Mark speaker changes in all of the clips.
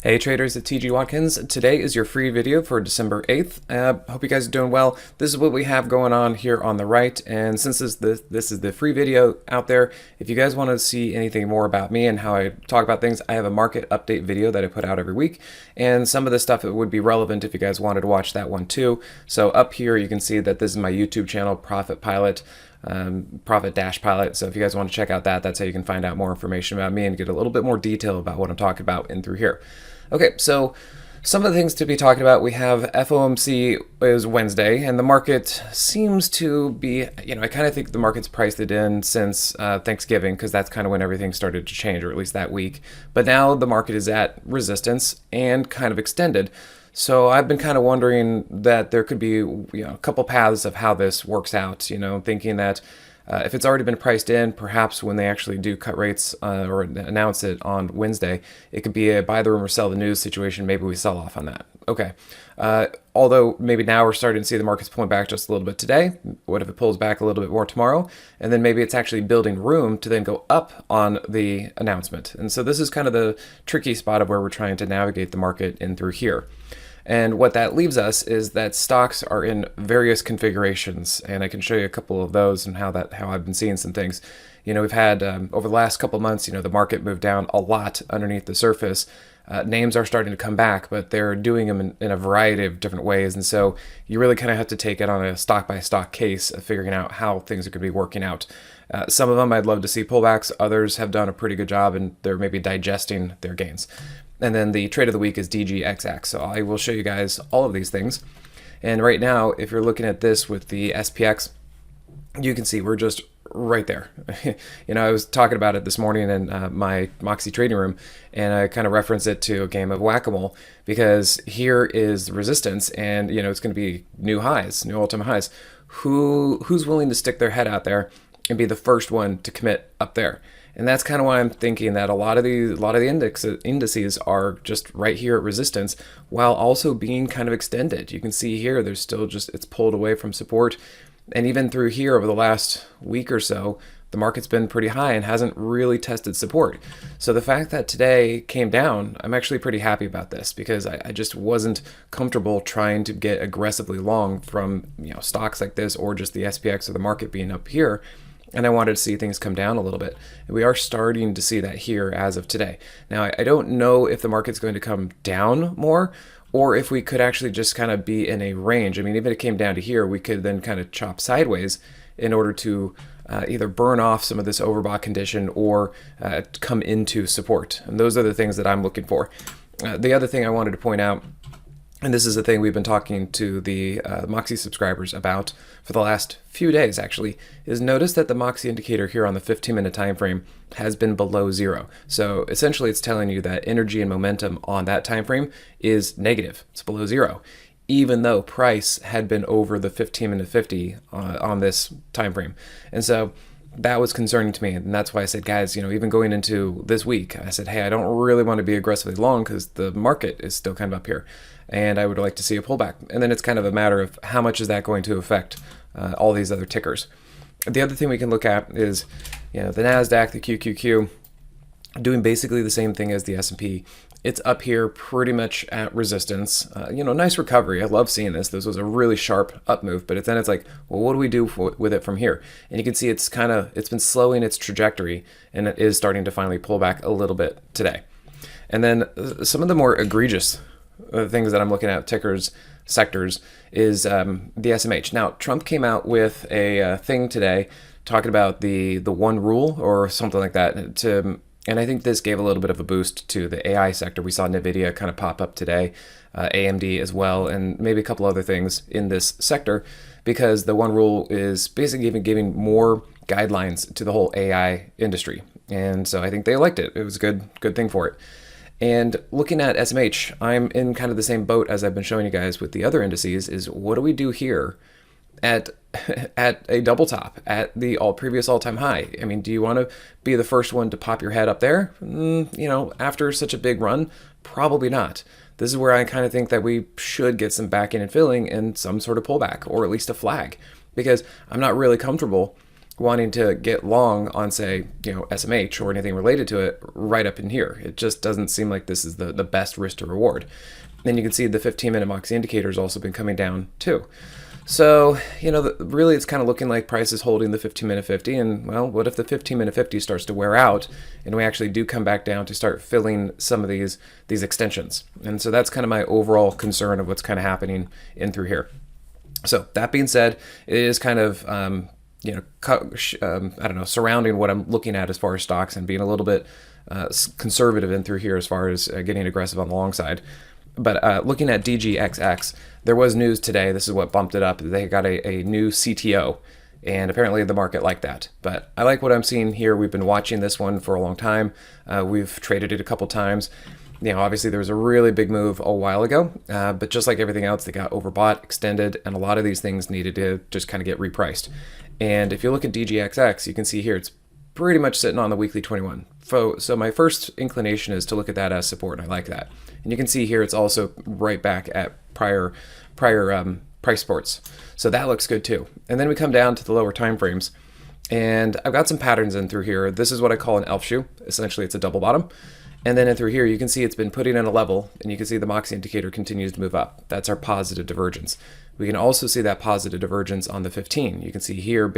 Speaker 1: Hey traders, it's TG Watkins. Today is your free video for December 8th. Hope you guys are doing well. This is what we have going on here on the right, and since this is the free video out there, if you guys want to see anything more about me and how I talk about things, I have a market update video that I put out every week, and some of the stuff that would be relevant if you guys wanted to watch that one too. So up here you can see that this is my YouTube channel, Profit Pilot. Profit-Pilot. So if you guys want to check out that, that's how you can find out more information about me and get a little bit more detail about what I'm talking about in through here. Okay, so some of the things to be talking about, we have FOMC is Wednesday, and the market seems to be, I kind of think the market's priced it in since Thanksgiving, because that's kind of when everything started to change, or at least that week. But now the market is at resistance and kind of extended. So I've been kind of wondering that there could be a couple paths of how this works out, thinking that if it's already been priced in, perhaps when they actually do cut rates or announce it on Wednesday, it could be a buy the rumor, sell the news situation. Maybe we sell off on that. Okay. Although maybe now we're starting to see the markets pulling back just a little bit today. What if it pulls back a little bit more tomorrow? And then maybe it's actually building room to then go up on the announcement. And so this is kind of the tricky spot of where we're trying to navigate the market in through here. And what that leaves us is that stocks are in various configurations, and I can show you a couple of those and how I've been seeing some things. We've had over the last couple of months, the market moved down a lot underneath the surface. Names are starting to come back, but they're doing them in a variety of different ways, and so you really kind of have to take it on a stock-by-stock case of figuring out how things are going to be working out. Some of them I'd love to see pullbacks. Others have done a pretty good job, and they're maybe digesting their gains. And then the trade of the week is DGXX. So I will show you guys all of these things. And right now, if you're looking at this with the SPX, you can see we're just right there. I was talking about it this morning in my Moxie trading room, and I kind of reference it to a game of whack-a-mole, because here is the resistance, and it's going to be new highs, new all-time highs. Who's willing to stick their head out there and be the first one to commit up there? And that's kind of why I'm thinking that a lot of the indices are just right here at resistance, while also being kind of extended. You can see here there's still it's pulled away from support. And even through here over the last week or so, the market's been pretty high and hasn't really tested support. So the fact that today came down, I'm actually pretty happy about this, because I just wasn't comfortable trying to get aggressively long from stocks like this, or just the SPX or the market being up here. And I wanted to see things come down a little bit. And we are starting to see that here as of today. Now, I don't know if the market's going to come down more, or if we could actually just kind of be in a range. I mean, even if it came down to here, we could then kind of chop sideways in order to either burn off some of this overbought condition or come into support. And those are the things that I'm looking for. The other thing I wanted to point out, and this is a thing we've been talking to the Moxie subscribers about for the last few days, actually, is notice that the Moxie indicator here on the 15-minute time frame has been below zero. So essentially it's telling you that energy and momentum on that time frame is negative. It's below zero, even though price had been over the 15-minute 50 on this time frame. And so that was concerning to me, and that's why I said, guys, even going into this week, I said, hey, I don't really want to be aggressively long because the market is still kind of up here, and I would like to see a pullback. And then it's kind of a matter of how much is that going to affect all these other tickers. The other thing we can look at is, the NASDAQ, the QQQ, doing basically the same thing as the S&P. It's up here pretty much at resistance. Nice recovery. I love seeing this. This was a really sharp up move, but then it's like, well, what do we do with it from here? And you can see it's been slowing its trajectory, and it is starting to finally pull back a little bit today. And then some of the more egregious things that I'm looking at, tickers, sectors, is the SMH. Now, Trump came out with a thing today talking about the one rule or something like that, and I think this gave a little bit of a boost to the AI sector. We saw NVIDIA kind of pop up today, AMD as well, and maybe a couple other things in this sector, because the one rule is basically even giving more guidelines to the whole AI industry. And so I think they liked it. It was a good thing for it. And looking at SMH, I'm in kind of the same boat as I've been showing you guys with the other indices, is what do we do here at a double top at the previous all-time high? I mean, do you want to be the first one to pop your head up there? After such a big run, probably not. This is where I kind of think that we should get some back in and filling and some sort of pullback, or at least a flag, because I'm not really comfortable wanting to get long on, say, SMH or anything related to it right up in here. It just doesn't seem like this is the best risk to reward. Then you can see the 15-minute Moxie indicator has also been coming down too. So, really it's kind of looking like price is holding the 15-minute 50, and well, what if the 15-minute 50 starts to wear out and we actually do come back down to start filling some of these extensions? And so that's kind of my overall concern of what's kind of happening in through here. So that being said, it is kind of, surrounding what I'm looking at as far as stocks and being a little bit conservative in through here as far as getting aggressive on the long side. But looking at DGXX, there was news today. This is what bumped it up. They got a new CTO, and apparently the market liked that. But I like what I'm seeing here. We've been watching this one for a long time. We've traded it a couple times. Obviously there was a really big move a while ago, but just like everything else, they got overbought, extended, and a lot of these things needed to just kind of get repriced. And if you look at DGXX, you can see here it's pretty much sitting on the weekly 21. So my first inclination is to look at that as support, and I like that. And you can see here it's also right back at prior price supports. So that looks good too. And then we come down to the lower time frames, and I've got some patterns in through here. This is what I call an elf shoe. Essentially, it's a double bottom. And then in through here, you can see it's been putting in a level, and you can see the Moxie indicator continues to move up. That's our positive divergence. We can also see that positive divergence on the 15. You can see here,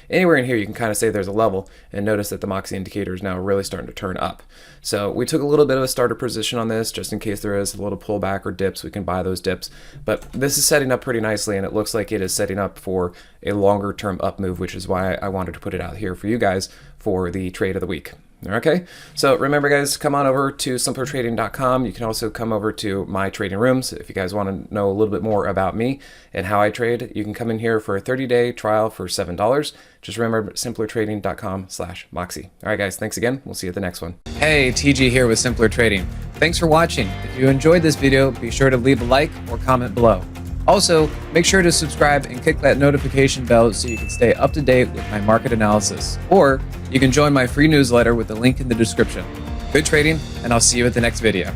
Speaker 1: anywhere in here, you can kind of say there's a level, and notice that the Moxie indicator is now really starting to turn up. So we took a little bit of a starter position on this, just in case there is a little pullback or dips, we can buy those dips. But this is setting up pretty nicely, and it looks like it is setting up for a longer term up move, which is why I wanted to put it out here for you guys for the trade of the week. Okay, so remember guys, come on over to simplertrading.com. You can also come over to my trading rooms if you guys want to know a little bit more about me and how I trade. You can come in here for a 30-day trial for $7. Just remember simplertrading.com/Moxie. All right guys, thanks again. We'll see you at the next one. Hey, TG here with Simpler Trading. Thanks for watching. If you enjoyed this video, be sure to leave a like or comment below. Also, make sure to subscribe and click that notification bell so you can stay up to date with my market analysis. Or you can join my free newsletter with the link in the description. Good trading, and I'll see you at the next video.